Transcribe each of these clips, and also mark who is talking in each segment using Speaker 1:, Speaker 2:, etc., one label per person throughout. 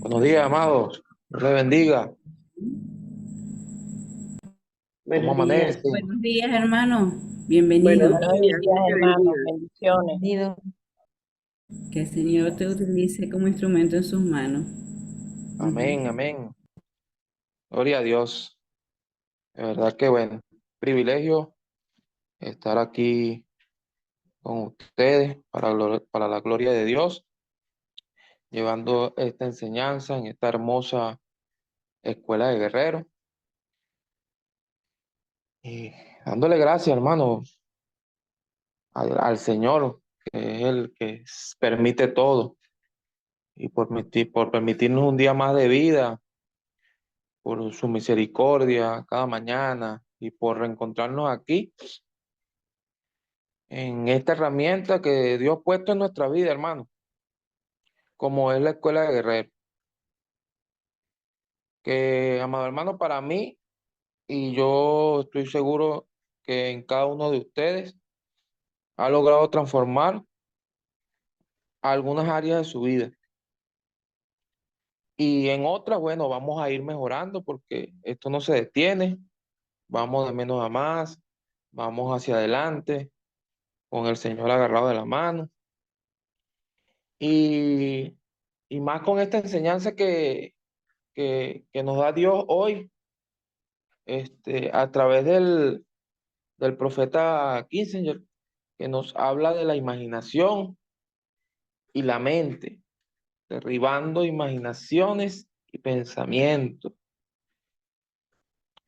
Speaker 1: Buenos días, amados. Dios les bendiga. ¿Cómo
Speaker 2: Buenos días.
Speaker 1: amanecen?
Speaker 3: Buenos días, hermano.
Speaker 2: Buenos
Speaker 3: Bienvenido.
Speaker 2: días,
Speaker 4: Días,
Speaker 2: Dios te
Speaker 4: hermanos,
Speaker 2: bendiga.
Speaker 4: bendiciones.
Speaker 3: Bienvenido. Que el Señor te utilice como instrumento en sus manos.
Speaker 1: Amén, amén. Gloria a Dios. De verdad que bueno, privilegio estar aquí con ustedes para la gloria de Dios, llevando esta enseñanza en esta hermosa escuela de guerreros y dándole gracias, hermano, al Señor, que es el que permite todo y por permitirnos un día más de vida, por su misericordia cada mañana y por reencontrarnos aquí en esta herramienta que Dios ha puesto en nuestra vida, hermano, como es la escuela de guerreros. Que, amado hermano, para mí, y yo estoy seguro que en cada uno de ustedes ha logrado transformar algunas áreas de su vida. Y en otras, bueno, vamos a ir mejorando porque esto no se detiene, vamos de menos a más, vamos hacia adelante con el Señor agarrado de la mano. Y, y más con esta enseñanza que nos da Dios hoy, a través del profeta Kissinger, que nos habla de la imaginación y la mente, derribando imaginaciones y pensamientos.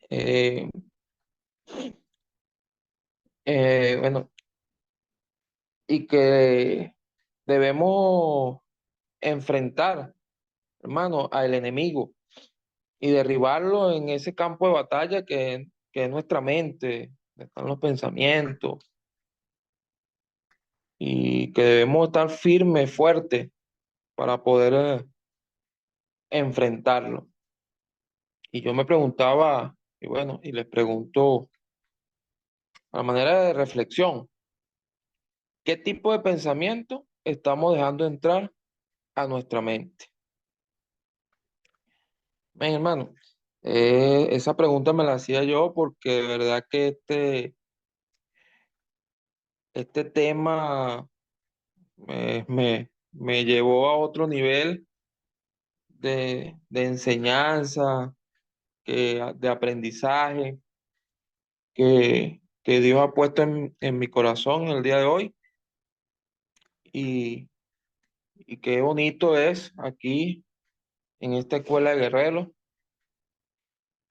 Speaker 1: Eh, bueno, y que debemos enfrentar, hermano, al enemigo y derribarlo en ese campo de batalla que es nuestra mente, que están los pensamientos, y que debemos estar firmes, fuertes para poder enfrentarlo. Y yo me preguntaba, y bueno, y les pregunto a manera de reflexión, ¿qué tipo de pensamiento estamos dejando entrar a nuestra mente? Ven, hermano, esa pregunta me la hacía yo porque de verdad que este tema me llevó a otro nivel de enseñanza, de aprendizaje que Dios ha puesto en mi corazón el día de hoy. Y, y qué bonito es aquí en esta escuela de guerreros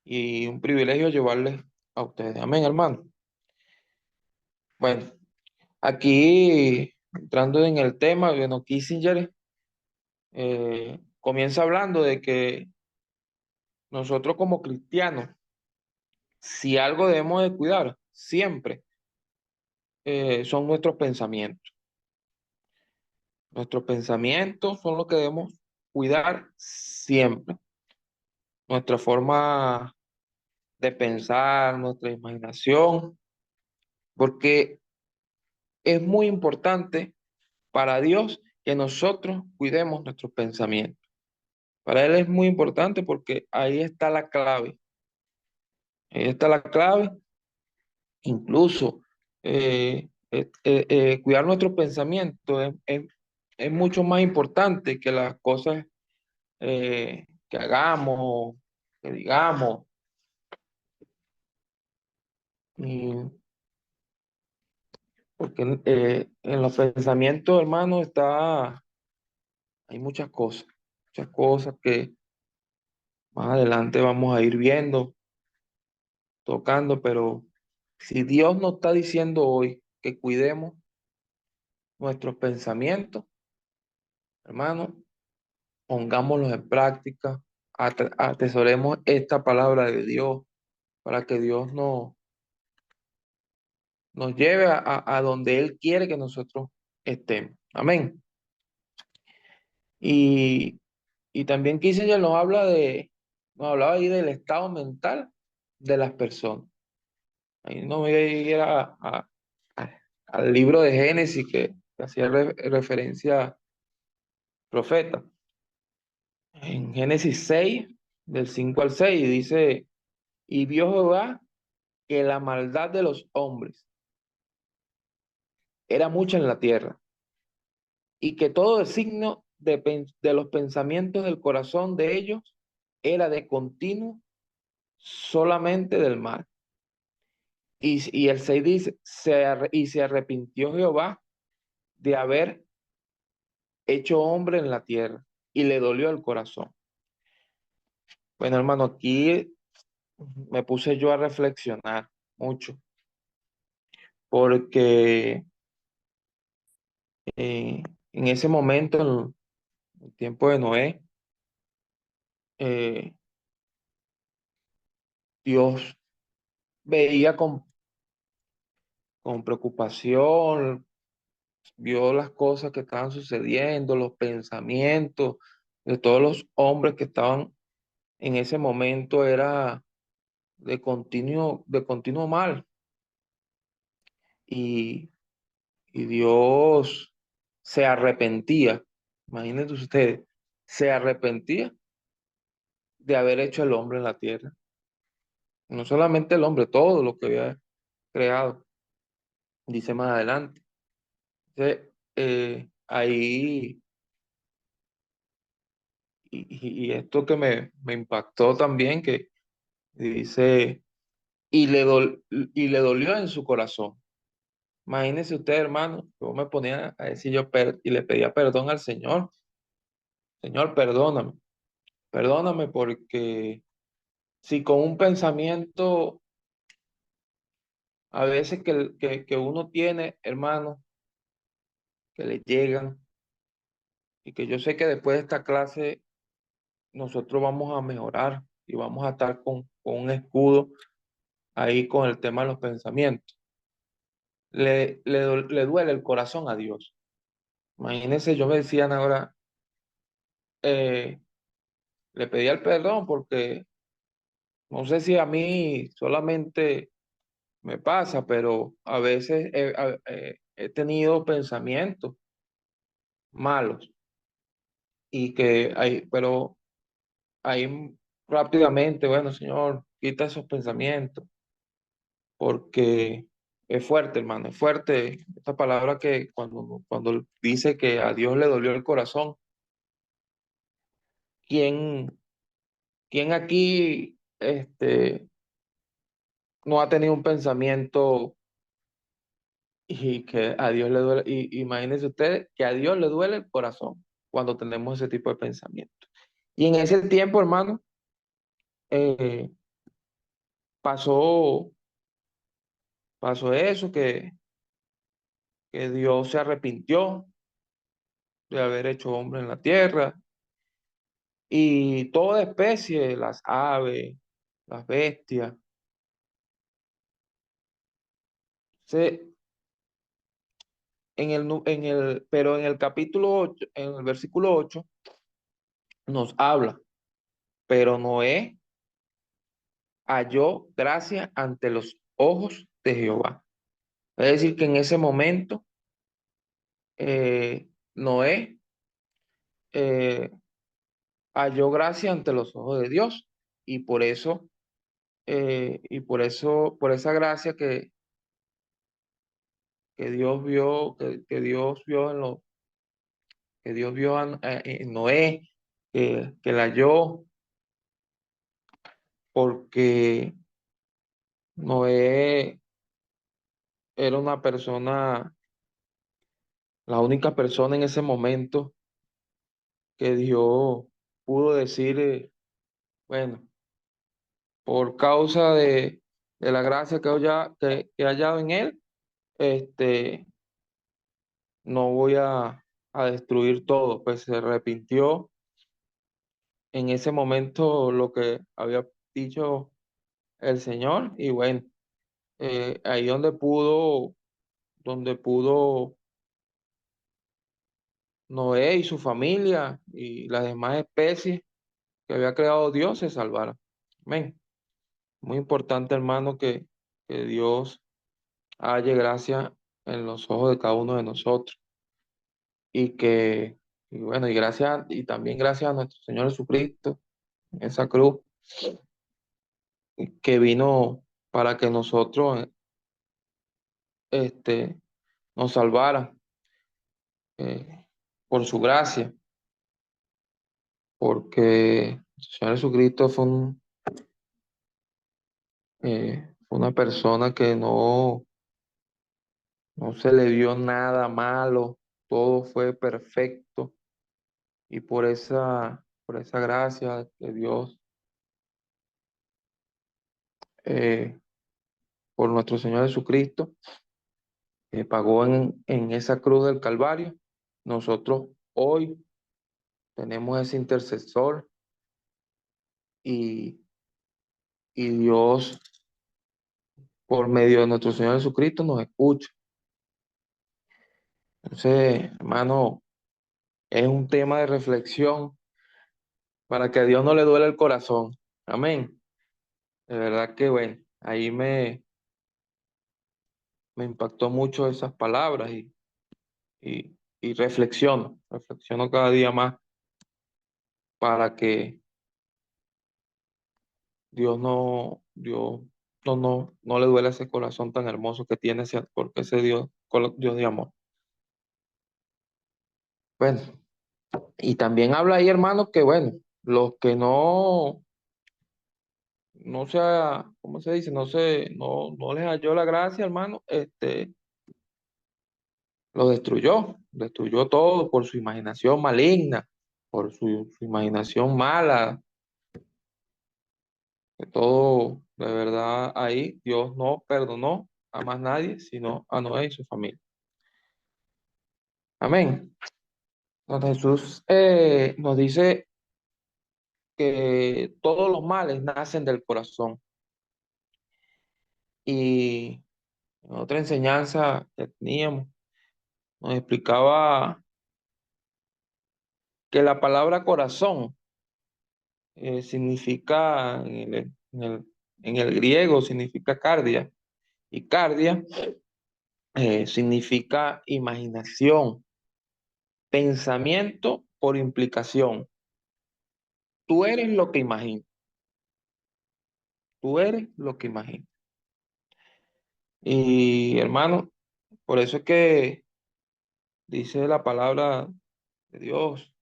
Speaker 1: y un privilegio llevarles a ustedes. Amén, hermano. Bueno, aquí entrando en el tema, bueno, Kissinger comienza hablando de que nosotros como cristianos, si algo debemos de cuidar siempre, son nuestros pensamientos. Nuestros pensamientos son lo que debemos cuidar siempre. Nuestra forma de pensar, nuestra imaginación, porque es muy importante para Dios que nosotros cuidemos nuestros pensamientos. Para Él es muy importante porque ahí está la clave. Ahí está la clave. Incluso cuidar nuestros pensamientos es mucho más importante que las cosas que hagamos, que digamos. Y porque en los pensamientos, hermano, hay muchas cosas que más adelante vamos a ir viendo, tocando, pero si Dios nos está diciendo hoy que cuidemos nuestros pensamientos, hermano, pongámoslos en práctica, atesoremos esta palabra de Dios para que Dios nos lleve a donde Él quiere que nosotros estemos. Amén. Y, y también Kissinger nos hablaba ahí del estado mental de las personas. Ahí no voy a ir a- al libro de Génesis que hacía referencia al profeta. en Génesis 6, del 5 al 6 dice, y vio Jehová que la maldad de los hombres era mucha en la tierra, y que todo designio de los pensamientos del corazón de ellos era de continuo solamente del mal. Y el 6 dice, y se arrepintió Jehová de haber hecho hombre en la tierra, y le dolió el corazón. Bueno, hermano, aquí me puse yo a reflexionar mucho, porque eh, en ese momento, en el tiempo de Noé, eh, Dios veía con preocupación, vio las cosas que estaban sucediendo, los pensamientos de todos los hombres que estaban en ese momento, era de continuo mal. Y, y Dios se arrepentía, imagínense ustedes, se arrepentía de haber hecho el hombre en la tierra. No solamente el hombre, todo lo que había creado, dice más adelante. Entonces, ahí, y esto que me impactó también, que dice, y le dolió en su corazón. Imagínense usted, hermano, yo me ponía a decir y le pedía perdón al Señor. Señor, perdóname, perdóname porque si con un pensamiento a veces que uno tiene, hermano, que le llegan, y que yo sé que después de esta clase nosotros vamos a mejorar y vamos a estar con un escudo ahí con el tema de los pensamientos. Le duele el corazón a Dios. Imagínense, yo me decían ahora, eh, le pedía el perdón porque no sé si a mí solamente me pasa, pero a veces he tenido pensamientos malos y que hay, pero ahí rápidamente, bueno, Señor, quita esos pensamientos porque es fuerte, hermano, es fuerte esta palabra que cuando dice que a Dios le dolió el corazón. ¿Quién, quién aquí no ha tenido un pensamiento y que a Dios le duele? Y imagínense ustedes que a Dios le duele el corazón cuando tenemos ese tipo de pensamiento. Y en ese tiempo, hermano, eh, pasó, pasó eso, que Dios se arrepintió de haber hecho hombre en la tierra, y toda especie, las aves, las bestias, se, pero en el capítulo 8, en el versículo 8, nos habla, pero Noé halló gracia ante los ojos de Jehová. Es decir, que en ese momento Noé eh, halló gracia ante los ojos de Dios, y por esa gracia que Dios vio que Dios vio en Noé, que la halló, porque Noé era una persona, la única persona en ese momento que Dios pudo decir, bueno, por causa de la gracia que he hallado en él, este, no voy a destruir todo. Pues se arrepintió en ese momento lo que había dicho el Señor, y bueno, ahí donde pudo Noé y su familia y las demás especies que había creado Dios se salvaran. Amén. Muy importante, hermano, que Dios haya gracia en los ojos de cada uno de nosotros, y que Y bueno, y también gracias a nuestro Señor Jesucristo, en esa cruz, que vino para que nosotros este, nos salvara eh, por su gracia, porque el Señor Jesucristo fue una persona que no se le vio nada malo, todo fue perfecto, y por esa gracia de Dios, eh, por nuestro Señor Jesucristo, pagó en esa cruz del Calvario. Nosotros hoy tenemos ese intercesor y, y Dios, por medio de nuestro Señor Jesucristo, nos escucha. Entonces, hermano, es un tema de reflexión para que a Dios no le duele el corazón. Amén. De verdad que, bueno, me impactó mucho esas palabras y reflexiono cada día más para que Dios no le duele ese corazón tan hermoso que tiene, porque ese Dios, Dios de amor. Bueno, y también habla ahí, hermano, que bueno, los que no sea, ¿cómo se dice? No les halló la gracia, hermano, lo destruyó todo por su imaginación maligna, por su imaginación mala, que todo, de verdad, ahí Dios no perdonó a más nadie, sino a Noé y su familia. Amén. Entonces Jesús nos dice que todos los males nacen del corazón. Y en otra enseñanza que teníamos, nos explicaba que la palabra corazón significa en el griego significa cardia, y cardia significa imaginación, pensamiento por implicación. Tú eres lo que imaginas, tú eres lo que imaginas. Y hermano, por eso es que dice la palabra de Dios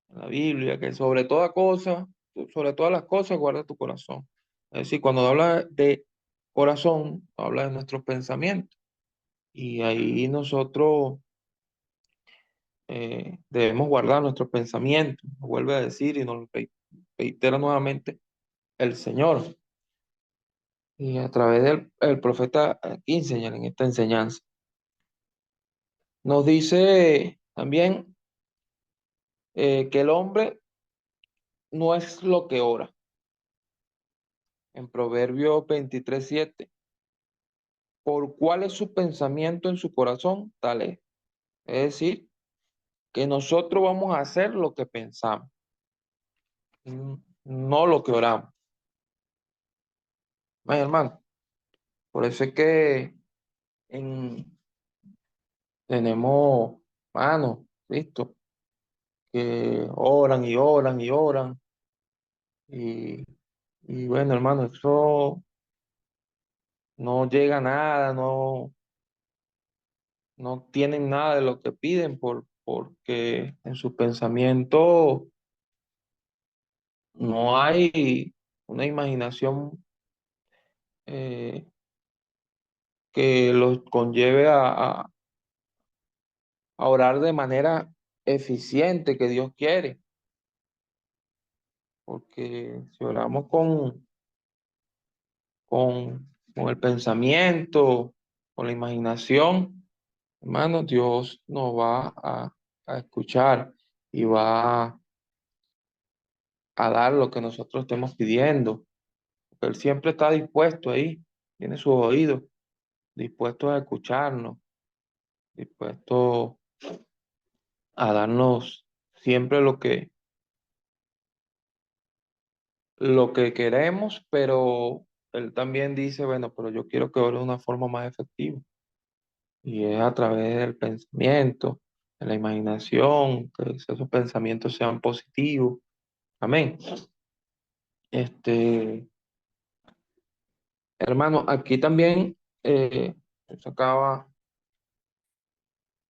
Speaker 1: en la Biblia, que sobre todas las cosas, guarda tu corazón. Es decir, cuando habla de corazón, habla de nuestros pensamientos. Y ahí nosotros debemos guardar nuestros pensamientos, nos vuelve a decir y nos reitera nuevamente el Señor. Y a través del el profeta aquí enseñan en esta enseñanza. Nos dice también que el hombre no es lo que ora. En Proverbios 23:7, por cuál es su pensamiento en su corazón, tal es. Es decir, que nosotros vamos a hacer lo que pensamos, no lo que oramos. Ay, hermano, por eso es que en, tenemos manos, listo, que oran y oran y oran. Y, y bueno, hermano, eso no llega a nada, no tienen nada de lo que piden porque en su pensamiento no hay una imaginación eh, que los conlleve a orar de manera eficiente que Dios quiere. Porque si oramos con el pensamiento, con la imaginación, hermano, Dios nos va a escuchar y va a dar lo que nosotros estemos pidiendo. Porque Él siempre está dispuesto ahí, tiene sus oídos, dispuesto a escucharnos, dispuesto a darnos siempre lo que queremos, pero Él también dice, bueno, pero yo quiero que ore de una forma más efectiva. Y es a través del pensamiento, en la imaginación, que esos pensamientos sean positivos. Amén. Este, hermano, aquí también sacaba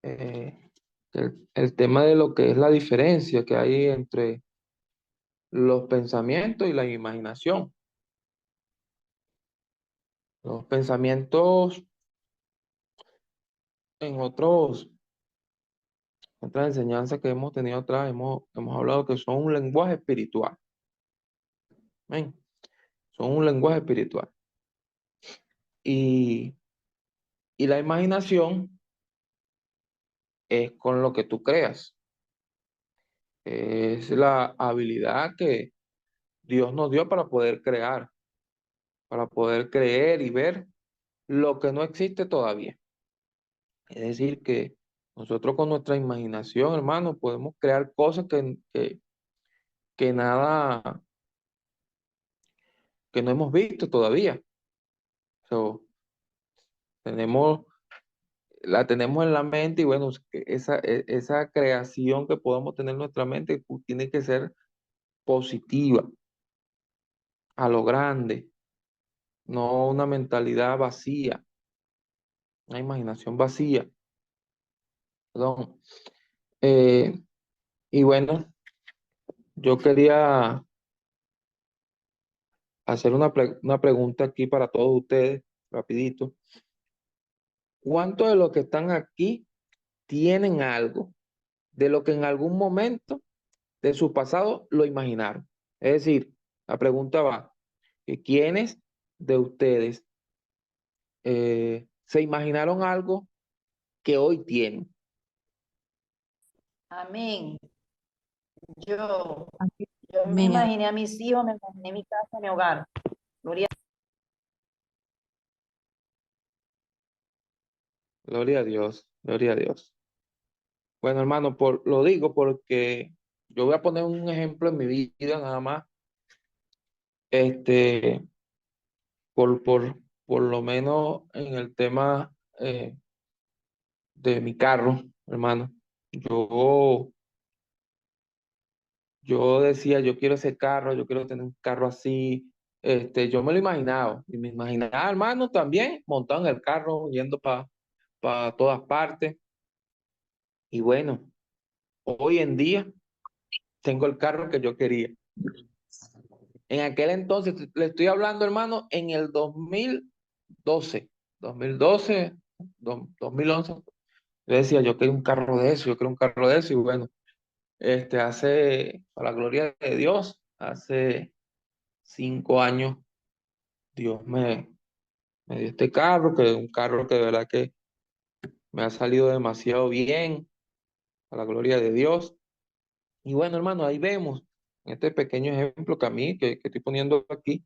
Speaker 1: eh, el tema de lo que es la diferencia que hay entre los pensamientos y la imaginación. Los pensamientos en otras enseñanzas que hemos tenido atrás, hemos hablado que son un lenguaje espiritual. Amén. Son un lenguaje espiritual. Y, y la imaginación es con lo que tú creas. Es la habilidad que Dios nos dio para poder crear, para poder creer y ver lo que no existe todavía. Es decir, que nosotros con nuestra imaginación, hermano, podemos crear cosas que nada, que no hemos visto todavía. So, tenemos, la tenemos en la mente y bueno, esa creación que podemos tener en nuestra mente tiene que ser positiva, a lo grande, no una mentalidad vacía, una imaginación vacía. Perdón. Eh, y bueno, yo quería hacer una pregunta aquí para todos ustedes, rapidito. ¿Cuántos de los que están aquí tienen algo de lo que en algún momento de su pasado lo imaginaron? Es decir, la pregunta va, que ¿quiénes de ustedes se imaginaron algo que hoy tienen?
Speaker 2: Amén. Yo, yo me
Speaker 3: Amén.
Speaker 2: imaginé a mis hijos, me imaginé mi casa, mi hogar. Gloria.
Speaker 1: Gloria a Dios, gloria a Dios. Bueno, hermano, lo digo porque yo voy a poner un ejemplo en mi vida nada más, este, por, por, por lo menos en el tema de mi carro, hermano. Yo, yo decía, yo quiero ese carro, yo quiero tener un carro así. Yo me lo imaginaba, y me imaginaba, hermano, también montado en el carro, yendo para todas partes. Y bueno, hoy en día tengo el carro que yo quería. En aquel entonces, le estoy hablando, hermano, en el 2012, 2011, yo decía, yo quiero un carro de eso, yo quiero un carro de eso, y bueno, para la gloria de Dios, hace 5 años, Dios me dio este carro, que es un carro que de verdad que me ha salido demasiado bien, a la gloria de Dios. Y bueno, hermano, ahí vemos, en este pequeño ejemplo que a mí, que estoy poniendo aquí,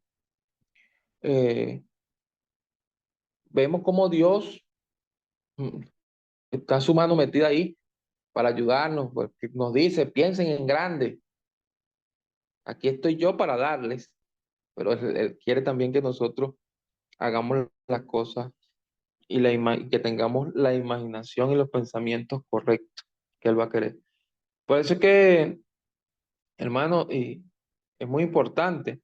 Speaker 1: eh, vemos cómo Dios mm, está su mano metida ahí para ayudarnos, porque nos dice, piensen en grande, aquí estoy yo para darles, pero él quiere también que nosotros hagamos las cosas y que tengamos la imaginación y los pensamientos correctos que Él va a querer. Por eso es que, hermano, y es muy importante,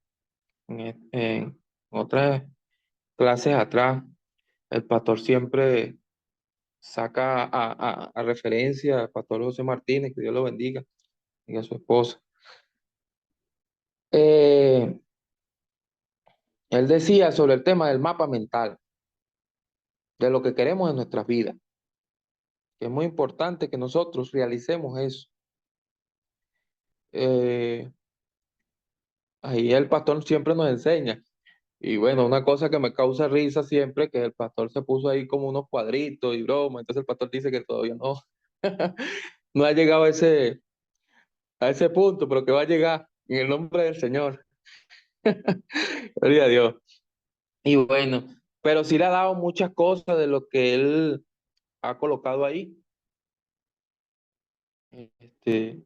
Speaker 1: en otras clases atrás, el pastor siempre saca a referencia al pastor José Martínez, que Dios lo bendiga, y a su esposa. Eh, Él decía sobre el tema del mapa mental, de lo que queremos en nuestras vidas, que es muy importante que nosotros realicemos eso. Eh, Ahí el pastor siempre nos enseña. Y bueno, una cosa que me causa risa siempre, que el pastor se puso ahí como unos cuadritos y broma, entonces el pastor dice que todavía no, no ha llegado a ese punto, pero que va a llegar en el nombre del Señor. Gloria a Dios. Y bueno, pero sí le ha dado muchas cosas de lo que él ha colocado ahí. Este,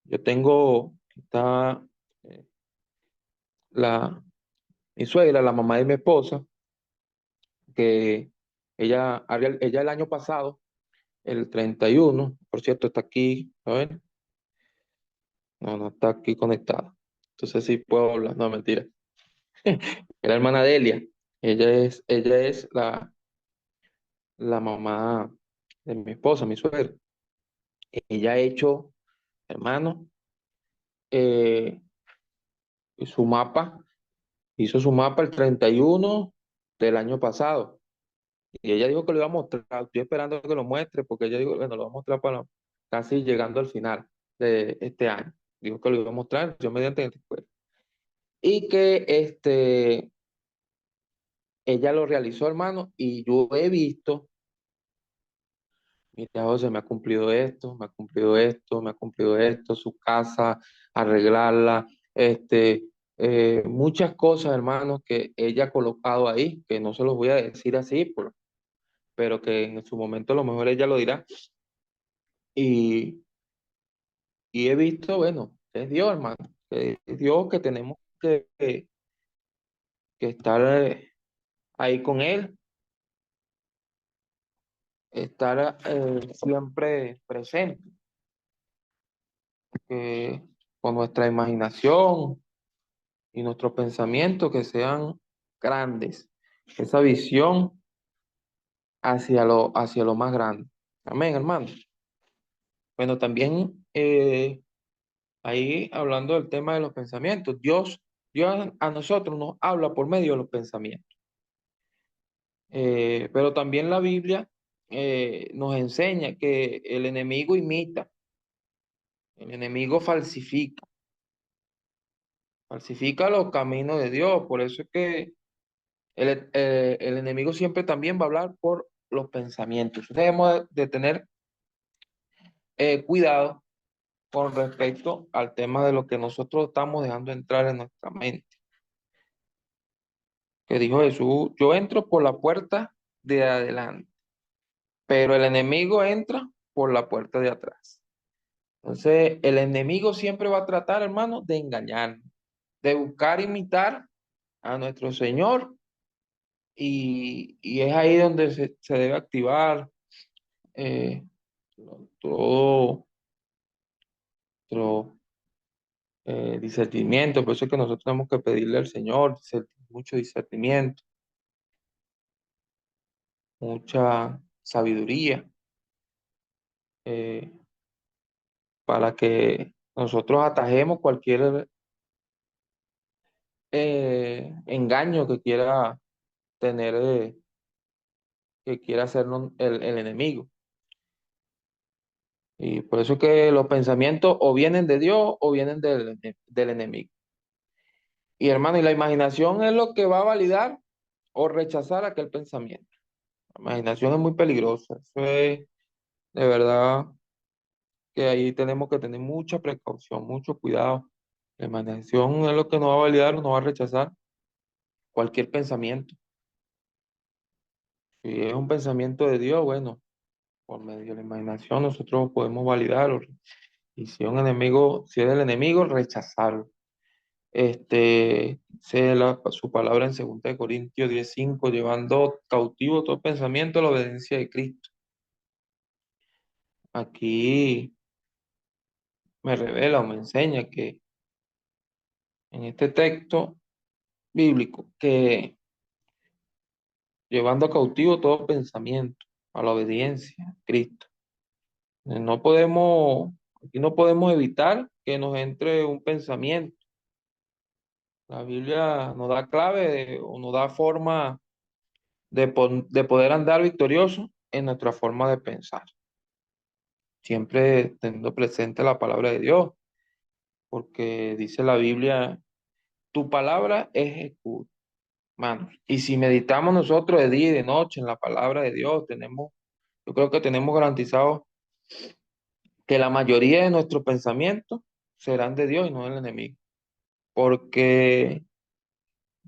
Speaker 1: está eh, la, mi suegra, la mamá de mi esposa, que ella el año pasado el 31. Por cierto, está aquí, a ver, no está aquí conectada. Entonces sí puedo hablar, no, mentira. Es la hermana de Elia. Ella es la mamá de mi esposa, mi suegra. Ella ha hecho, hermano, eh, su mapa, hizo su mapa el 31 del año pasado. Y ella dijo que lo iba a mostrar. Estoy esperando que lo muestre porque ella dijo, bueno, lo va a mostrar para casi llegando al final de este año. Dijo que lo iba a mostrar, yo mediante después. Y que ella lo realizó, hermano, y yo he visto, mira, José, me ha cumplido esto, me ha cumplido esto, me ha cumplido esto, su casa, arreglarla, muchas cosas, hermano, que ella ha colocado ahí, que no se los voy a decir así, pero que en su momento a lo mejor ella lo dirá. Y, y he visto, bueno, es Dios, hermano, que es Dios que tenemos que estar ahí con Él, estar siempre presente, que con nuestra imaginación y nuestros pensamientos que sean grandes, esa visión hacia lo más grande. Amén, hermano. Bueno, también ahí hablando del tema de los pensamientos, Dios a nosotros nos habla por medio de los pensamientos. Pero también la Biblia nos enseña que el enemigo imita, el enemigo falsifica los caminos de Dios. Por eso es que el enemigo siempre también va a hablar por los pensamientos. Debemos de tener cuidado con respecto al tema de lo que nosotros estamos dejando entrar en nuestra mente. Que dijo Jesús, yo entro por la puerta de adelante, pero el enemigo entra por la puerta de atrás. Entonces, el enemigo siempre va a tratar, hermano, de engañarnos, de buscar imitar a nuestro Señor y es ahí donde se debe activar eh, todo, todo discernimiento. Por eso es que nosotros tenemos que pedirle al Señor mucho discernimiento, mucha sabiduría eh, para que nosotros atajemos cualquier engaño tener, eh, que quiera hacernos el enemigo. Y por eso es que los pensamientos o vienen de Dios o vienen del enemigo. Y hermano, y la imaginación es lo que va a validar o rechazar aquel pensamiento. La imaginación es muy peligrosa. Eso es de verdad que ahí tenemos que tener mucha precaución, mucho cuidado. La imaginación es lo que nos va a validar o nos va a rechazar cualquier pensamiento. Si es un pensamiento de Dios, bueno, por medio de la imaginación nosotros podemos validarlo. Y si es un enemigo, si es el enemigo, rechazarlo. Su palabra en 2 Corintios 10:5, llevando cautivo todo pensamiento a la obediencia de Cristo. Aquí me revela o me enseña que en este texto bíblico, que llevando cautivo todo pensamiento a la obediencia a Cristo. Aquí no podemos evitar que nos entre un pensamiento. La Biblia nos da clave o nos da forma de poder andar victorioso en nuestra forma de pensar. Siempre teniendo presente la palabra de Dios, porque dice la Biblia, tu palabra es escudo, hermanos. Y si meditamos nosotros de día y de noche en la palabra de Dios, yo creo que tenemos garantizado que la mayoría de nuestros pensamientos serán de Dios y no del enemigo. Porque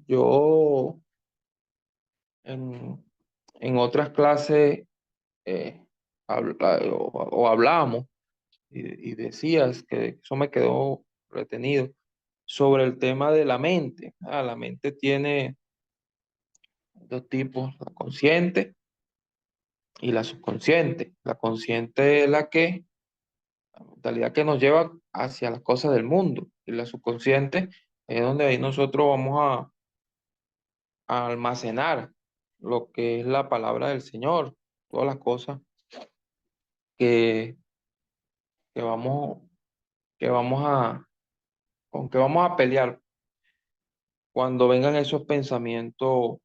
Speaker 1: yo en, en otras clases eh, o hablábamos y decías que eso me quedó retenido sobre el tema de la mente. La mente tiene dos tipos, la consciente y la subconsciente. La consciente es la mentalidad que nos lleva hacia las cosas del mundo, y la subconsciente es donde ahí nosotros vamos a almacenar lo que es la palabra del Señor, todas las cosas que, que vamos, que vamos con que vamos a pelear cuando vengan esos pensamientos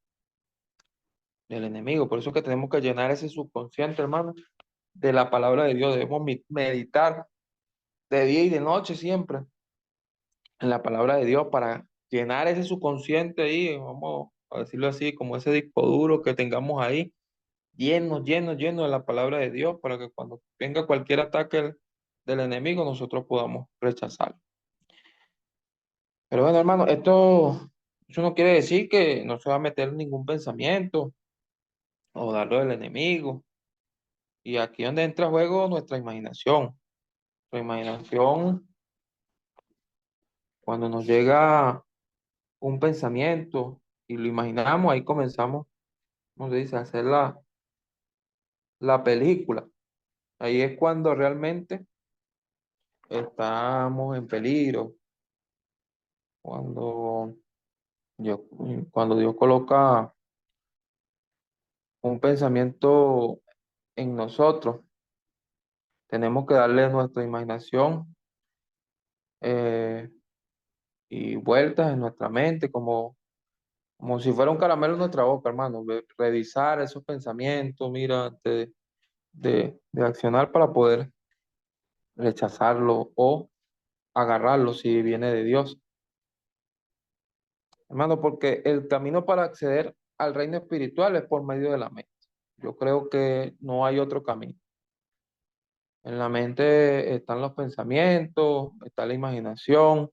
Speaker 1: del enemigo. Por eso que tenemos que llenar ese subconsciente, hermano, de la palabra de Dios. Debemos meditar de día y de noche siempre en la palabra de Dios para llenar ese subconsciente ahí, vamos a decirlo así, como ese disco duro que tengamos ahí, lleno, lleno, lleno de la palabra de Dios, para que cuando venga cualquier ataque del enemigo, nosotros podamos rechazarlo. Pero bueno, hermano, eso no quiere decir que no se va a meter ningún pensamiento o darlo del enemigo. Y aquí donde entra a juego nuestra imaginación. Nuestra imaginación, cuando nos llega un pensamiento y lo imaginamos, ahí comenzamos, como se dice, a hacer la película. Ahí es cuando realmente estamos en peligro, cuando Dios, cuando Dios coloca un pensamiento en nosotros, tenemos que darle nuestra imaginación eh, y vueltas en nuestra mente, como si fuera un caramelo en nuestra boca, hermano. Revisar esos pensamientos, mira, antes de accionar para poder rechazarlo o agarrarlo si viene de Dios. Hermano, porque el camino para acceder al reino espiritual es por medio de la mente. Yo creo que no hay otro camino. En la mente están los pensamientos, está la imaginación,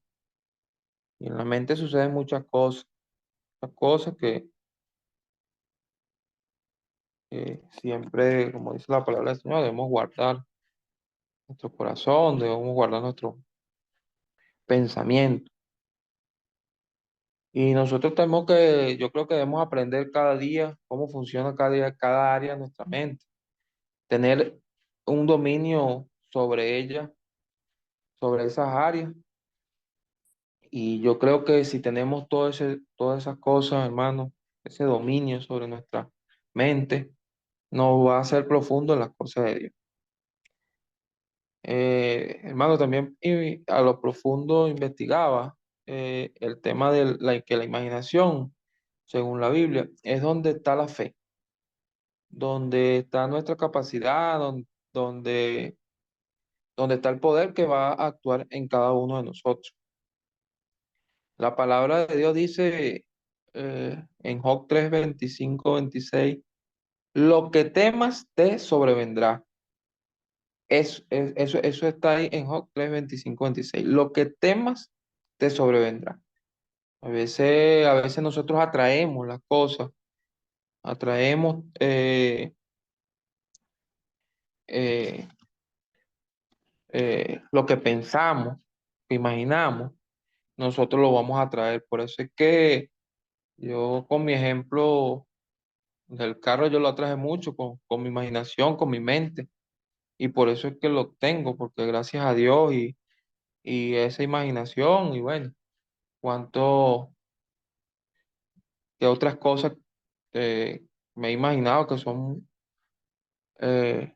Speaker 1: y en la mente suceden muchas cosas que siempre, como dice la palabra del Señor, debemos guardar nuestro corazón, debemos guardar nuestro pensamiento. Y nosotros yo creo que debemos aprender cada día cómo funciona cada día, cada área de nuestra mente, tener un dominio sobre ella, sobre esas áreas. Y yo creo que si tenemos todas esas cosas, hermano, ese dominio sobre nuestra mente, nos va a ser profundo en las cosas de Dios. Hermano, también a lo profundo investigaba el tema de que la imaginación, según la Biblia, es donde está la fe, donde está nuestra capacidad, donde, donde está el poder que va a actuar en cada uno de nosotros. La palabra de Dios dice en Job 3, 25, 26, lo que temas te sobrevendrá. Eso está ahí en Job 3, 25, 26. Lo que temas te sobrevendrá. A veces nosotros atraemos las cosas, atraemos eh, lo que pensamos, imaginamos, nosotros lo vamos a traer. Por eso es que yo con mi ejemplo del carro yo lo atraje mucho con mi imaginación, con mi mente. Y por eso es que lo tengo, porque gracias a Dios y esa imaginación, y bueno, cuánto que otras cosas eh, me he imaginado que son eh,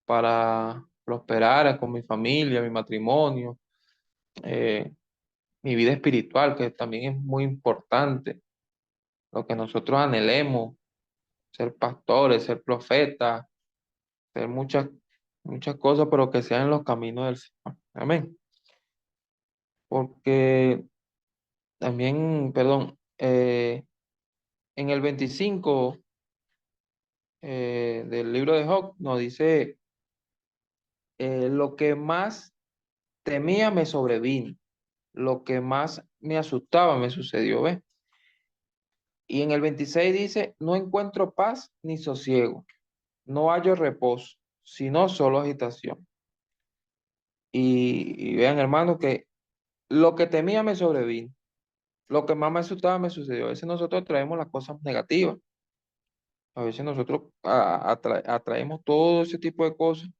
Speaker 1: para prosperar con mi familia, mi matrimonio, eh, mi vida espiritual, que también es muy importante, lo que nosotros anhelemos, ser pastores, ser profetas, ser muchas cosas, pero que sean los caminos del Señor. Amén. Porque también, perdón, en el 25 del libro de Job nos dice, lo que más temía me sobrevino, lo que más me asustaba me sucedió, ¿ves? Y en el 26 dice, no encuentro paz ni sosiego, no hallo reposo, sino solo agitación. Y vean, hermano, que lo que temía me sobrevino, lo que más me asustaba me sucedió. A veces nosotros traemos las cosas negativas A veces nosotros atraemos todo ese tipo de cosas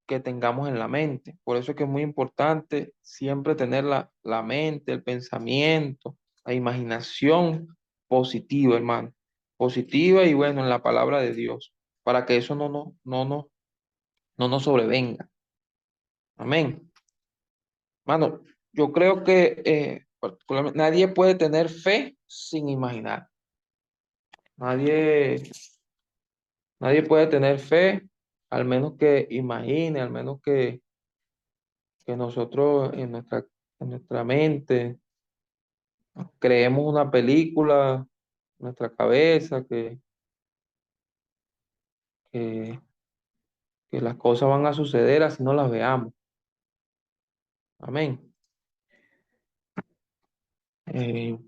Speaker 1: que tengamos en la mente. Por eso es que es muy importante siempre tener la mente, el pensamiento, la imaginación positiva, hermano. Positiva y bueno, en la palabra de Dios, para que eso no nos sobrevenga. Amén. Mano, yo creo que particularmente nadie puede tener fe sin imaginar. Nadie, nadie puede tener fe al menos que imagine, al menos que nosotros en nuestra mente creemos una película en nuestra cabeza, que, que las cosas van a suceder así no las veamos. Amén.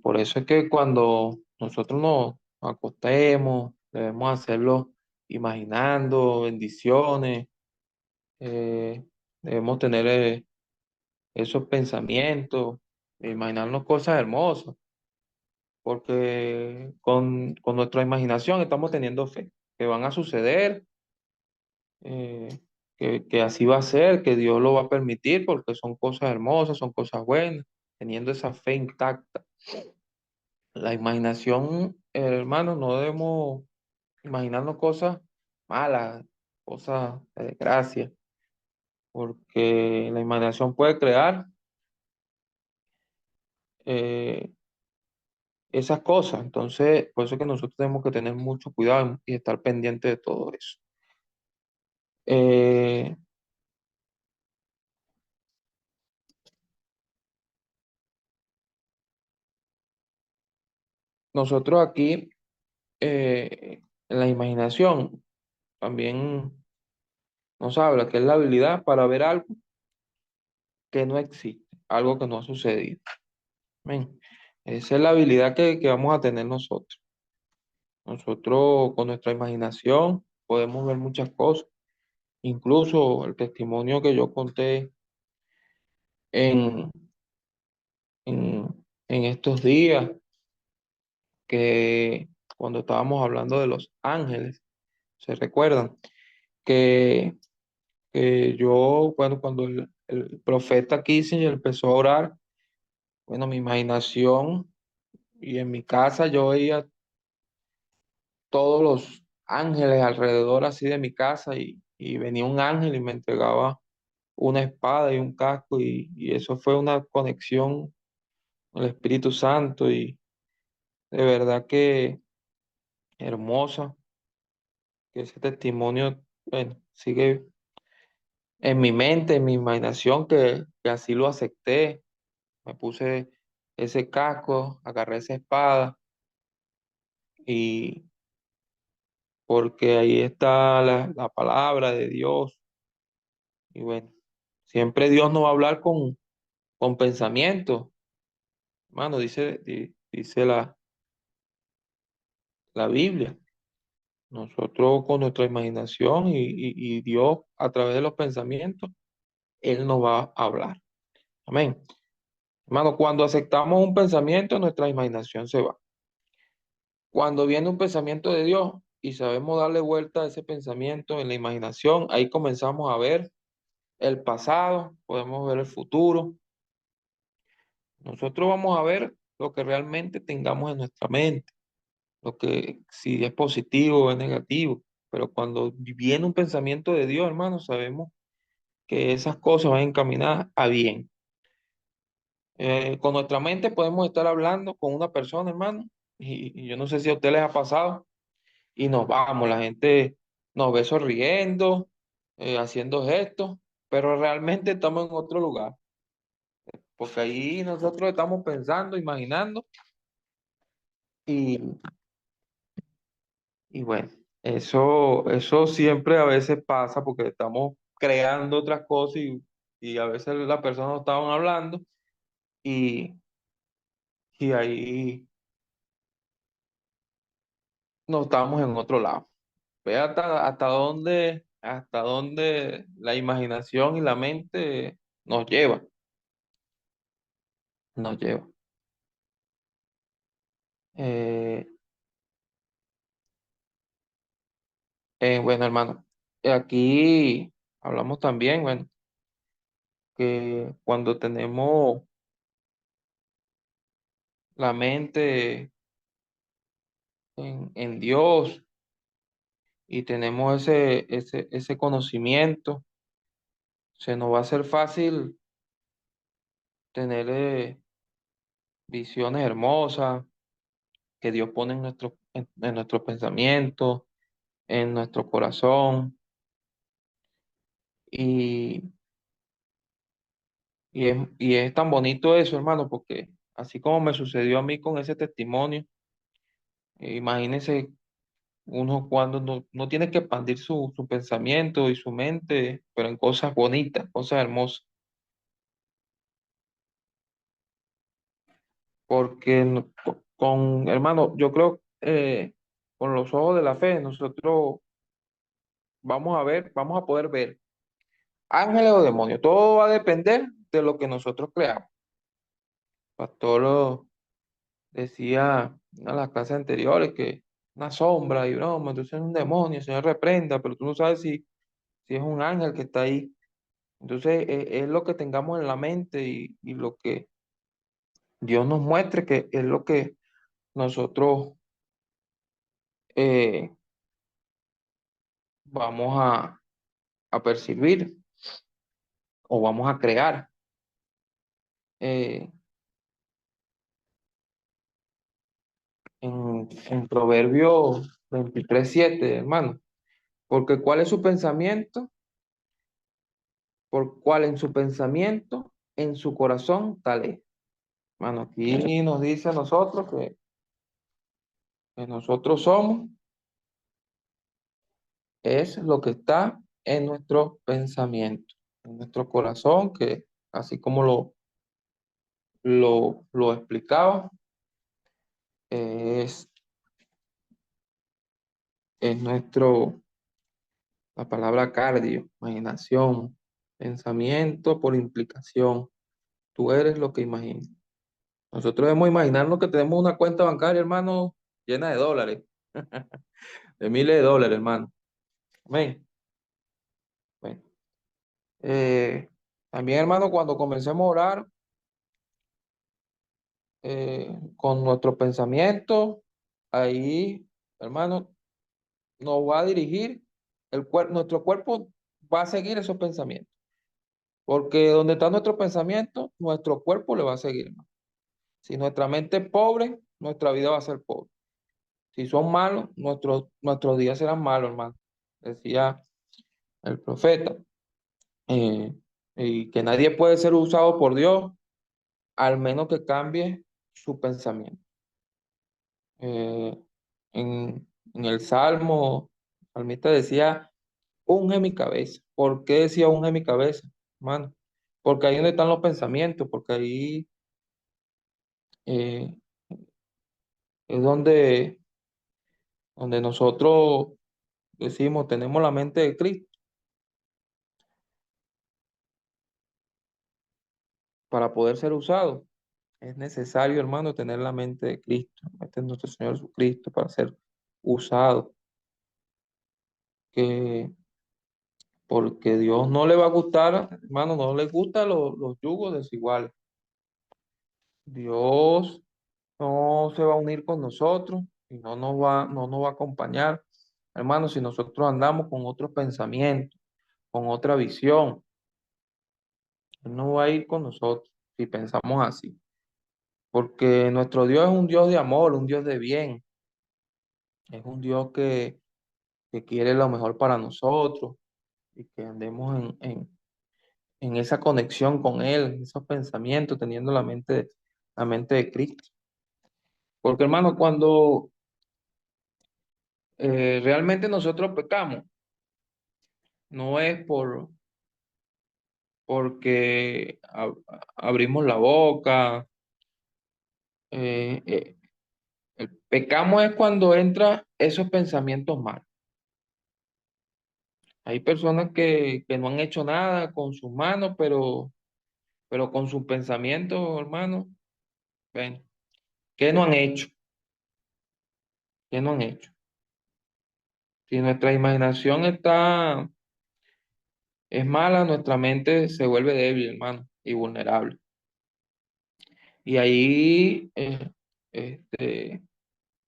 Speaker 1: Por eso es que cuando nosotros nos acostemos, debemos hacerlo imaginando bendiciones, eh, debemos tener esos pensamientos, imaginarnos cosas hermosas, porque con nuestra imaginación estamos teniendo fe, que van a suceder, eh, que así va a ser, que Dios lo va a permitir, porque son cosas hermosas, son cosas buenas, teniendo esa fe intacta. La imaginación, hermano, no debemos imaginarnos cosas malas, cosas de desgracia, porque la imaginación puede crear eh, esas cosas. Entonces, por eso es que nosotros tenemos que tener mucho cuidado y estar pendientes de todo eso. Eh, nosotros aquí, en la imaginación, también nos habla que es la habilidad para ver algo que no existe, algo que no ha sucedido. Amén. Esa es la habilidad que vamos a tener nosotros. Nosotros con nuestra imaginación podemos ver muchas cosas, incluso el testimonio que yo conté en, en estos días, que cuando estábamos hablando de los ángeles, ¿se recuerdan? Que, que yo, bueno, cuando el profeta Kissinger empezó a orar, bueno, mi imaginación y en mi casa yo veía todos los ángeles alrededor así de mi casa y venía un ángel y me entregaba una espada y un casco y eso fue una conexión con el Espíritu Santo y de verdad que hermosa, que ese testimonio, bueno, sigue en mi mente, en mi imaginación, que así lo acepté, me puse ese casco, agarré esa espada y porque ahí está la palabra de Dios y bueno, siempre Dios nos va a hablar con pensamiento, hermano, dice la Biblia. Nosotros con nuestra imaginación y Dios a través de los pensamientos, Él nos va a hablar. Amén. Hermano, cuando aceptamos un pensamiento, nuestra imaginación se va. Cuando viene un pensamiento de Dios y sabemos darle vuelta a ese pensamiento en la imaginación, ahí comenzamos a ver el pasado, podemos ver el futuro. Nosotros vamos a ver lo que realmente tengamos en nuestra mente, lo que si es positivo o es negativo. Pero cuando viene un pensamiento de Dios, hermano, sabemos que esas cosas van encaminadas a bien. Con nuestra mente podemos estar hablando con una persona, hermano, y yo no sé si a ustedes les ha pasado, y nos vamos, la gente nos ve sonriendo, haciendo gestos, pero realmente estamos en otro lugar, porque ahí nosotros estamos pensando, imaginando, y, y bueno, eso siempre a veces pasa porque estamos creando otras cosas y a veces las personas no estaban hablando y, y ahí no estamos en otro lado. Ve hasta dónde la imaginación y la mente nos lleva, nos lleva. Eh, Bueno, hermano, aquí hablamos también, bueno, que cuando tenemos la mente en Dios y tenemos ese conocimiento, se nos va a hacer fácil tener visiones hermosas que Dios pone en nuestros pensamientos, en nuestro corazón. Y, y es tan bonito eso, hermano, porque así como me sucedió a mí con ese testimonio, imagínense uno cuando no tiene que expandir su pensamiento y su mente, pero en cosas bonitas, cosas hermosas. Porque hermano, yo creo, con los ojos de la fe, nosotros vamos a poder ver ángeles o demonios. Todo va a depender de lo que nosotros creamos. Pastor decía en las clases anteriores que una sombra y broma, entonces es un demonio, el Señor reprenda, pero tú no sabes si es un ángel que está ahí. Entonces es lo que tengamos en la mente y lo que Dios nos muestre que es lo que nosotros eh, vamos a percibir o vamos a crear. Eh, en Proverbios 23:7, hermano, porque cuál es su pensamiento, por cuál en su pensamiento, en su corazón, tal es. Hermano, aquí nos dice a nosotros que nosotros somos, es lo que está en nuestro pensamiento, en nuestro corazón, que así como lo explicaba, es, es la palabra cardio, imaginación, pensamiento por implicación. Tú eres lo que imaginas. Nosotros debemos imaginarnos que tenemos una cuenta bancaria, hermano, llena de dólares, de miles de dólares, hermano. Amén. Bueno, también, hermano, cuando comencemos a orar con nuestro pensamiento, ahí, hermano, nos va a dirigir nuestro cuerpo va a seguir esos pensamientos. Porque donde está nuestro pensamiento, nuestro cuerpo le va a seguir, hermano. Si nuestra mente es pobre, nuestra vida va a ser pobre. Si son malos, nuestros días serán malos, hermano. Decía el profeta. Eh, y que nadie puede ser usado por Dios al menos que cambie su pensamiento. Eh, en el Salmo, el salmista decía, unge mi cabeza. ¿Por qué decía unge mi cabeza, hermano? Porque ahí donde están los pensamientos, porque ahí eh, es donde nosotros decimos, tenemos la mente de Cristo. Para poder ser usado, es necesario, hermano, tener la mente de Cristo, la mente de nuestro Señor Jesucristo para ser usado. Que porque Dios no le va a gustar, hermano, no le gustan los yugos desiguales. Dios no se va a unir con nosotros y no nos va a acompañar, hermano, si nosotros andamos con otros pensamientos, con otra visión. Él no va a ir con nosotros si pensamos así, porque nuestro Dios es un Dios de amor, un Dios de bien, es un Dios que quiere lo mejor para nosotros y que andemos en esa conexión con Él, en esos pensamientos, teniendo la mente de Cristo. Porque hermano, cuando realmente nosotros pecamos, no es porque abrimos la boca, el pecamos es cuando entra esos pensamientos malos. Hay personas que no han hecho nada con sus manos, pero con sus pensamientos, hermano, ven, ¿qué no han hecho? ¿Qué no han hecho? Si nuestra imaginación es mala, nuestra mente se vuelve débil, hermano, y vulnerable. Y ahí este,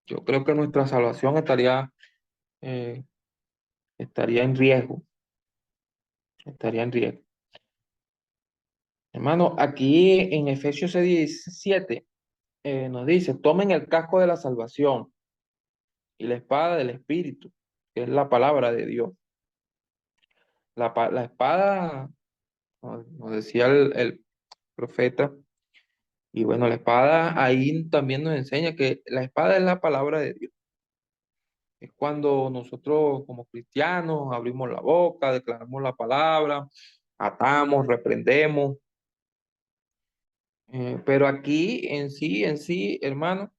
Speaker 1: yo creo que nuestra salvación eh, estaría en riesgo, estaría en riesgo. Hermano, aquí en Efesios 17 nos dice, tomen el casco de la salvación y la espada del Espíritu, que es la palabra de Dios. La espada, nos decía el profeta, y bueno, la espada ahí también nos enseña que la espada es la palabra de Dios. Es cuando nosotros como cristianos abrimos la boca, declaramos la palabra, atamos, reprendemos. Pero aquí en sí, hermano,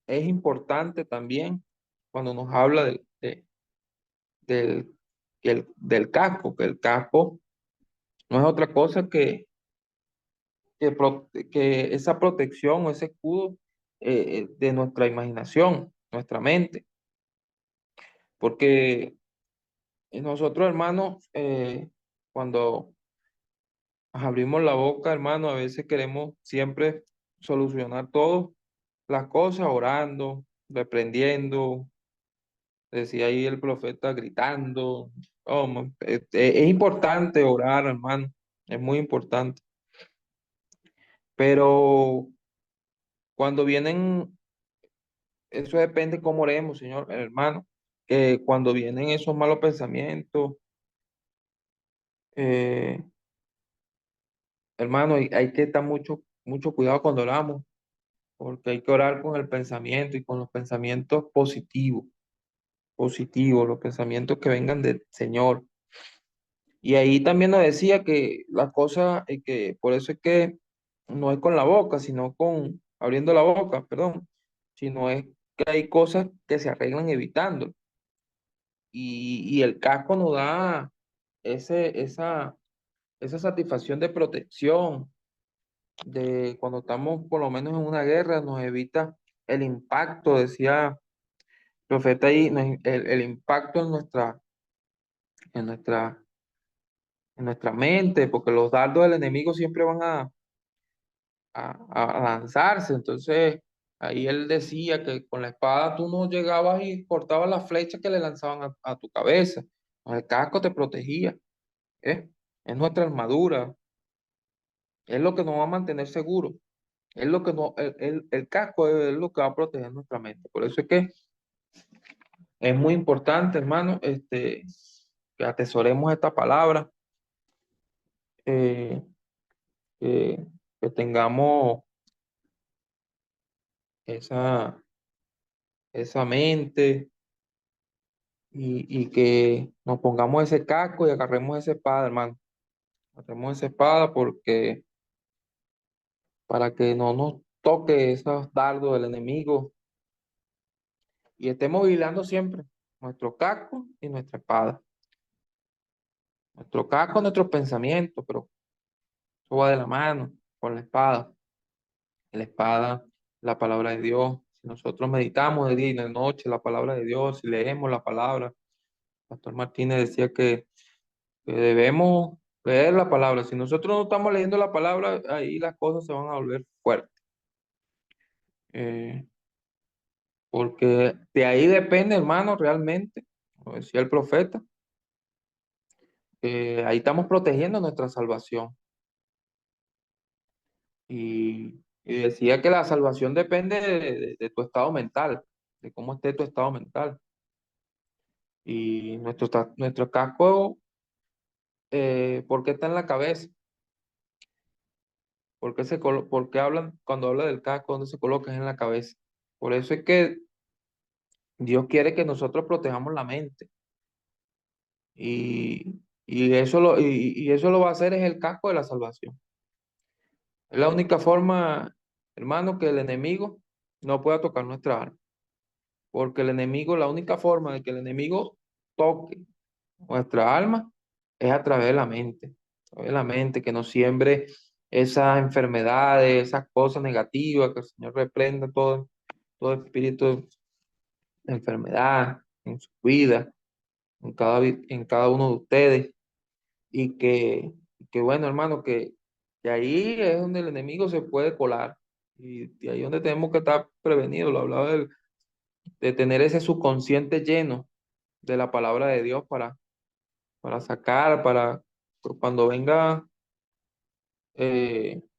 Speaker 1: es importante también cuando nos habla del, del casco, que el casco no es otra cosa que esa protección o ese escudo de nuestra imaginación, nuestra mente. Porque nosotros, hermanos, cuando abrimos la boca, hermano, a veces queremos siempre solucionar todas las cosas orando, reprendiendo, decía ahí el profeta gritando. Oh, es importante orar, hermano, es muy importante. Pero cuando vienen, eso depende cómo oremos, señor, hermano, cuando vienen esos malos pensamientos, eh, hermano, hay que estar mucho cuidado cuando oramos, porque hay que orar con el pensamiento y con los pensamientos positivos, los pensamientos que vengan del Señor. Y ahí también nos decía que la cosa, que por eso es que no es con la boca, sino con abriendo la boca, perdón, sino es que hay cosas que se arreglan evitando. Y el casco nos da esa satisfacción de protección, de cuando estamos por lo menos en una guerra, nos evita el impacto, decía el profeta ahí, el impacto en nuestra, en nuestra mente, porque los dardos del enemigo siempre van a lanzarse. Entonces, ahí él decía que con la espada tú no llegabas y cortabas las flechas que le lanzaban a tu cabeza. No, el casco te protegía, ¿eh? Es nuestra armadura, es lo que nos va a mantener seguros, es lo que no, el casco es lo que va a proteger nuestra mente. Por eso es que es muy importante, hermano, que atesoremos esta palabra, eh, que, que tengamos esa mente y que nos pongamos ese casco y agarremos esa espada, hermano. Agarremos esa espada porque para que no nos toque esos dardos del enemigo y estemos vigilando siempre nuestro casco y nuestra espada. Nuestro casco, nuestros pensamientos, pero eso va de la mano con la espada. La espada, la palabra de Dios. Si nosotros meditamos de día y de noche la palabra de Dios, si leemos la palabra, Pastor Martínez decía que debemos leer la palabra. Si nosotros no estamos leyendo la palabra, ahí las cosas se van a volver fuertes. Eh, Porque de ahí depende, hermano, realmente, como decía el profeta, ahí estamos protegiendo nuestra salvación. Y decía que la salvación depende de tu estado mental, de cómo esté tu estado mental. Y nuestro casco, ¿por qué está en la cabeza? ¿Por qué hablan, cuando habla del casco, dónde se coloca? Es en la cabeza. Por eso es que Dios quiere que nosotros protejamos la mente. Y eso lo va a hacer es el casco de la salvación. Es la única forma, hermano, que el enemigo no pueda tocar nuestra alma. Porque el enemigo, la única forma de que el enemigo toque nuestra alma es a través de la mente. A través de la mente, que nos siembre esas enfermedades, esas cosas negativas, que el Señor reprenda todo espíritu de enfermedad en su vida. en cada uno de ustedes y que bueno, hermano, que ahí es donde el enemigo se puede colar y ahí es donde tenemos que estar prevenidos. Lo hablaba de tener ese subconsciente lleno de la palabra de Dios para sacar, para cuando venga,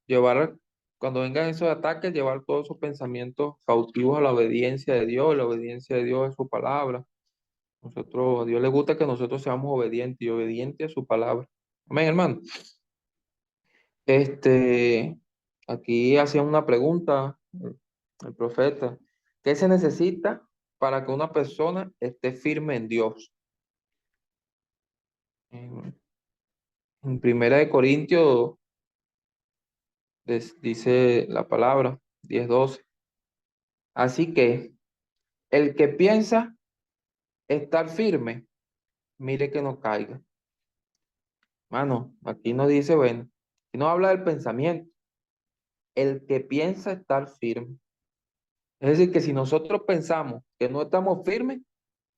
Speaker 1: llevar, cuando vengan esos ataques, llevar todos esos pensamientos cautivos a la obediencia de Dios. La obediencia de Dios es su palabra. A Dios le gusta que nosotros seamos obedientes y obedientes a su palabra. Amén, hermano. Este, aquí hacía una pregunta el profeta. ¿Qué se necesita para que una persona esté firme en Dios? En, en Primera de Corintios dice la palabra 10:12. Así que el que piensa estar firme, mire que no caiga. Mano, aquí no dice, bueno, aquí no habla del pensamiento. El que piensa estar firme. Es decir, que si nosotros pensamos que no estamos firmes,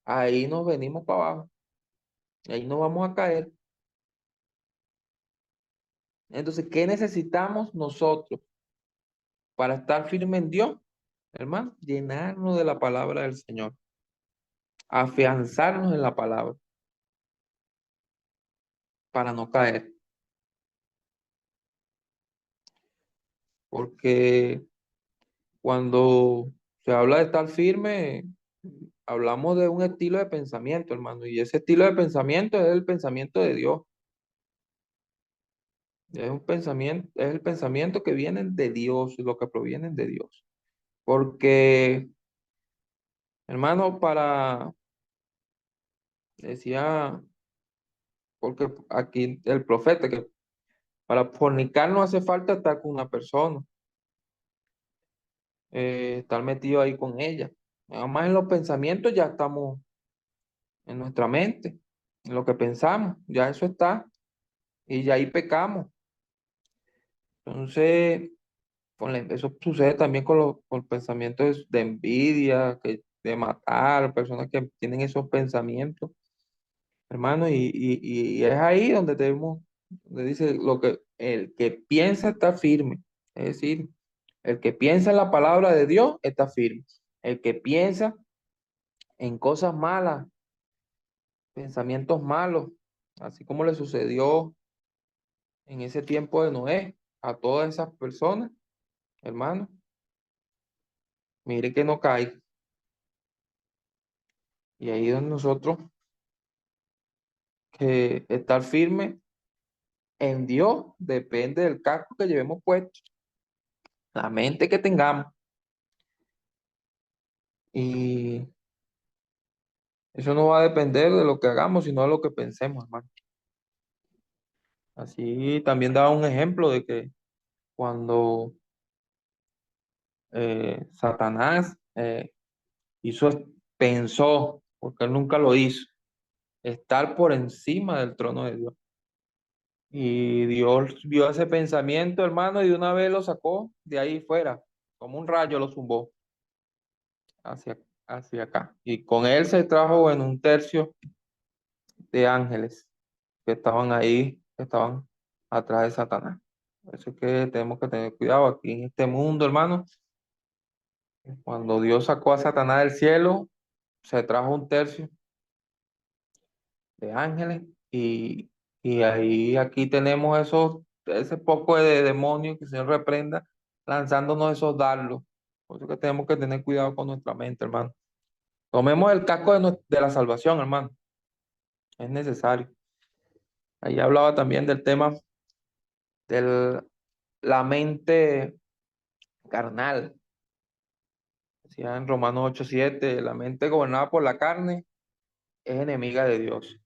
Speaker 1: ahí nos venimos para abajo. Ahí nos vamos a caer. Entonces, ¿qué necesitamos nosotros para estar firmes en Dios? Hermano, llenarnos de la palabra del Señor, afianzarnos en la palabra para no caer. Porque cuando se habla de estar firme, hablamos de un estilo de pensamiento, hermano, y ese estilo de pensamiento es el pensamiento de Dios. Es un pensamiento, es el pensamiento que viene de Dios, lo que proviene de Dios. Porque, hermano, decía, porque aquí el profeta, que para fornicar no hace falta estar con una persona, estar metido ahí con ella. Nada más en los pensamientos ya estamos en nuestra mente, en lo que pensamos, ya eso está, y ya ahí pecamos. Entonces, eso sucede también con los pensamientos de envidia, de matar, personas que tienen esos pensamientos, hermano, y es ahí donde donde dice lo que el que piensa está firme, es decir, el que piensa en la palabra de Dios está firme, el que piensa en cosas malas, pensamientos malos, así como le sucedió en ese tiempo de Noé a todas esas personas, hermano, mire que no cae. Y ahí es donde nosotros que estar firme en Dios depende del casco que llevemos puesto, la mente que tengamos. Y eso no va a depender de lo que hagamos, sino de lo que pensemos, hermano. Así también daba un ejemplo de que cuando Satanás hizo, pensó, porque él nunca lo hizo, estar por encima del trono de Dios. Y Dios vio ese pensamiento, hermano, y de una vez lo sacó de ahí fuera, como un rayo lo zumbó hacia, hacia acá. Y con él se trajo en un tercio de ángeles que estaban ahí, que estaban atrás de Satanás. Por eso es que tenemos que tener cuidado aquí en este mundo, hermano. Cuando Dios sacó a Satanás del cielo, se trajo un tercio de ángeles y ahí aquí tenemos ese poco de demonios que el Señor reprenda lanzándonos esos dardos. Por eso que tenemos que tener cuidado con nuestra mente, hermano. Tomemos el casco de la salvación, hermano. Es necesario. Ahí hablaba también del tema de la mente carnal. Decía en Romanos 8:7, la mente gobernada por la carne es enemiga de Dios.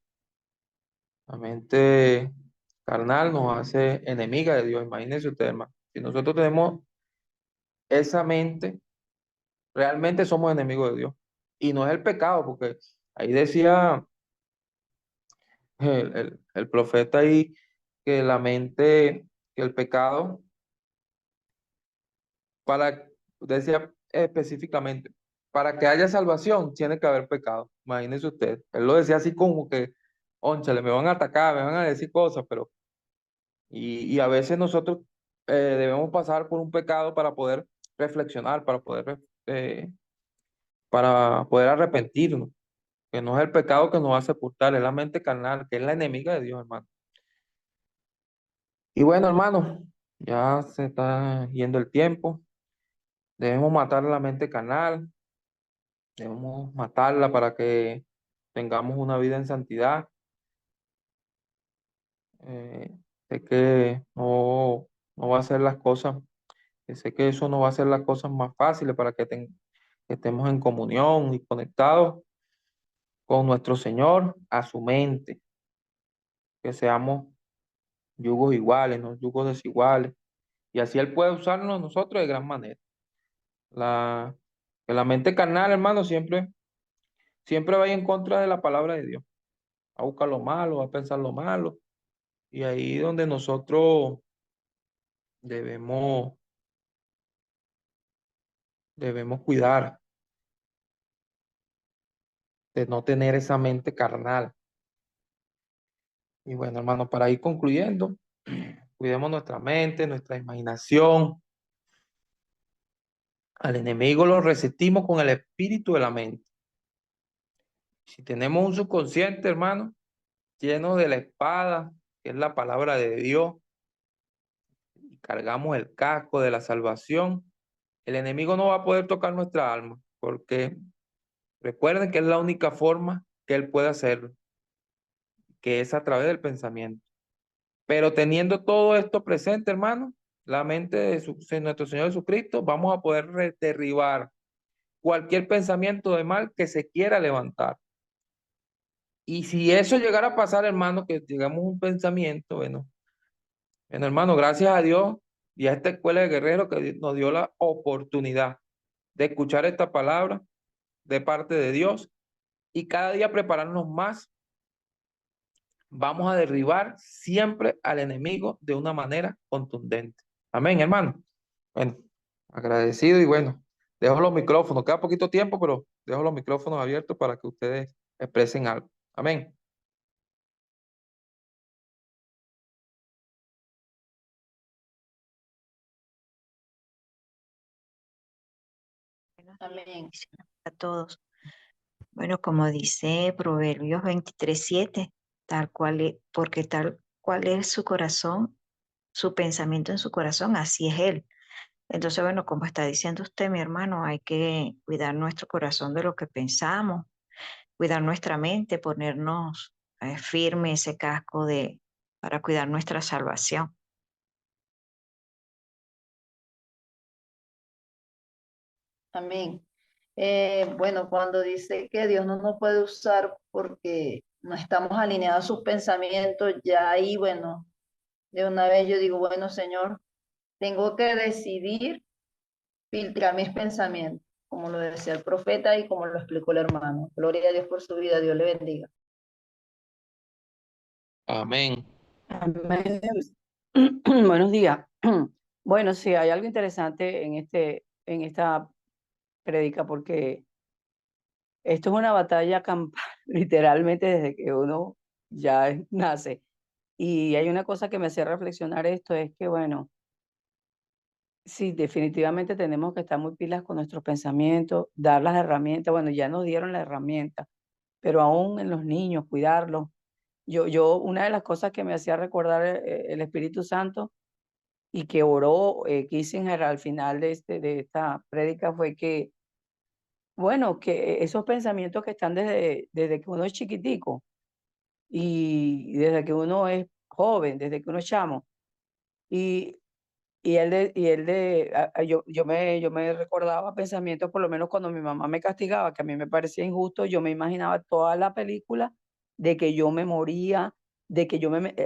Speaker 1: La mente carnal nos hace enemiga de Dios. Imagínense ustedes, hermano. Si nosotros tenemos esa mente, realmente somos enemigos de Dios. Y no es el pecado, porque ahí decía el profeta ahí que la mente, que el pecado, decía específicamente. para que haya salvación, tiene que haber pecado. Imagínese usted. Él lo decía así como que, ónchale, me van a atacar, me van a decir cosas, pero, y a veces nosotros debemos pasar por un pecado para poder reflexionar, para poder arrepentirnos, que no es el pecado que nos va a sepultar, es la mente carnal, que es la enemiga de Dios, hermano. Y bueno, hermano, ya se está yendo el tiempo. Debemos matar la mente carnal, debemos matarla para que tengamos una vida en santidad. Eh, Sé que no va a ser las cosas, sé que eso no va a ser las cosas más fáciles para que estemos en comunión y conectados con nuestro Señor a su mente, que seamos yugos iguales, no yugos desiguales, y así Él puede usarnos a nosotros de gran manera. La, que la mente carnal, hermano, siempre va en contra de la palabra de Dios. Va a buscar lo malo, va a pensar lo malo, y ahí es donde nosotros debemos, debemos cuidar de no tener esa mente carnal. Y bueno, hermano, para ir concluyendo, cuidemos nuestra mente, nuestra imaginación. Al enemigo lo resistimos con el espíritu de la mente. Si tenemos un subconsciente, hermano, lleno de la espada, que es la palabra de Dios, y cargamos el casco de la salvación, el enemigo no va a poder tocar nuestra alma, porque recuerden que es la única forma que él puede hacerlo, que es a través del pensamiento. Pero teniendo todo esto presente, hermano, la mente de nuestro Señor Jesucristo, vamos a poder derribar cualquier pensamiento de mal que se quiera levantar. Y si eso llegara a pasar, hermano, que llegamos a un pensamiento, bueno, hermano, gracias a Dios y a esta escuela de guerreros que nos dio la oportunidad de escuchar esta palabra de parte de Dios y cada día prepararnos más, vamos a derribar siempre al enemigo de una manera contundente. Amén, hermano. Bueno, agradecido y bueno, dejo los micrófonos. Queda poquito tiempo, pero dejo los micrófonos abiertos para que ustedes expresen algo. Amén.
Speaker 2: Buenos días,
Speaker 4: Amén.
Speaker 2: bendiciones a todos. Bueno, como dice Proverbios 23:7, tal cual porque tal cual es su corazón, su pensamiento en su corazón, así es él. Entonces, bueno, como está diciendo usted, mi hermano, hay que cuidar nuestro corazón de lo que pensamos, cuidar nuestra mente, ponernos firme ese casco para cuidar nuestra salvación.
Speaker 4: Amén. Bueno, cuando dice que Dios no nos puede usar porque no estamos alineados a sus pensamientos, ya ahí, bueno, de una vez yo digo, bueno, Señor, tengo que decidir filtrar mis pensamientos, como lo decía el profeta y como lo explicó el hermano. Gloria a Dios por su vida, Dios le bendiga.
Speaker 1: Amén.
Speaker 3: Amén. Buenos días. Bueno, sí, hay algo interesante en esta prédica porque esto es una batalla campal, literalmente desde que uno ya nace. Y hay una cosa que me hace reflexionar esto, es que, bueno, sí, definitivamente tenemos que estar muy pilas con nuestros pensamientos, dar las herramientas, bueno, ya nos dieron las herramientas, pero aún en los niños, cuidarlos. Una de las cosas que me hacía recordar el Espíritu Santo y que oró Kissinger al final de esta prédica fue que, bueno, que esos pensamientos que están desde que uno es chiquitico y desde que uno es joven, desde que uno es chamo, y, yo me recordaba pensamientos, por lo menos cuando mi mamá me castigaba, que a mí me parecía injusto, yo me imaginaba toda la película de que yo me moría, de que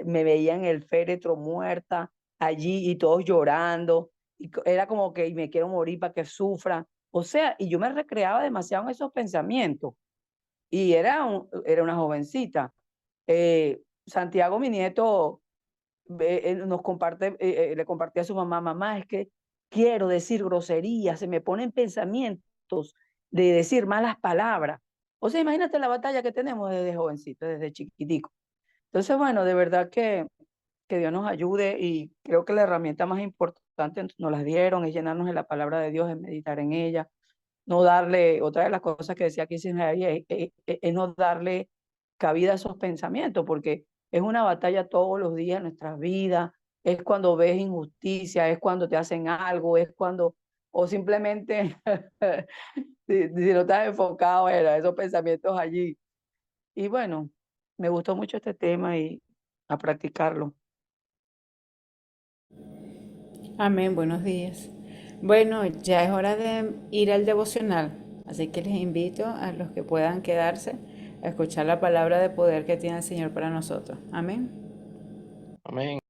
Speaker 3: me veía en el féretro muerta allí y todos llorando, era como que "Y me quiero morir para que sufran". O sea, y yo me recreaba demasiado en esos pensamientos y era una jovencita. Santiago, mi nieto, le compartía a su mamá, mamá, es que quiero decir groserías, se me ponen pensamientos de decir malas palabras. O sea, imagínate la batalla que tenemos desde jovencito, desde chiquitico. Entonces, bueno, de verdad que Dios nos ayude y creo que la herramienta más importante nos las dieron es llenarnos de la palabra de Dios, es meditar en ella, no darle, otra de las cosas que decía aquí es no darle cabida a esos pensamientos, porque es una batalla todos los días en nuestras vidas, es cuando ves injusticia, es cuando te hacen algo, es cuando, o simplemente, si no estás enfocado en esos pensamientos allí. Y bueno, me gustó mucho este tema y a practicarlo.
Speaker 5: Amén, buenos días. Bueno, ya es hora de ir al devocional, así que les invito a los que puedan quedarse a escuchar la palabra de poder que tiene el Señor para nosotros. Amén.
Speaker 1: Amén.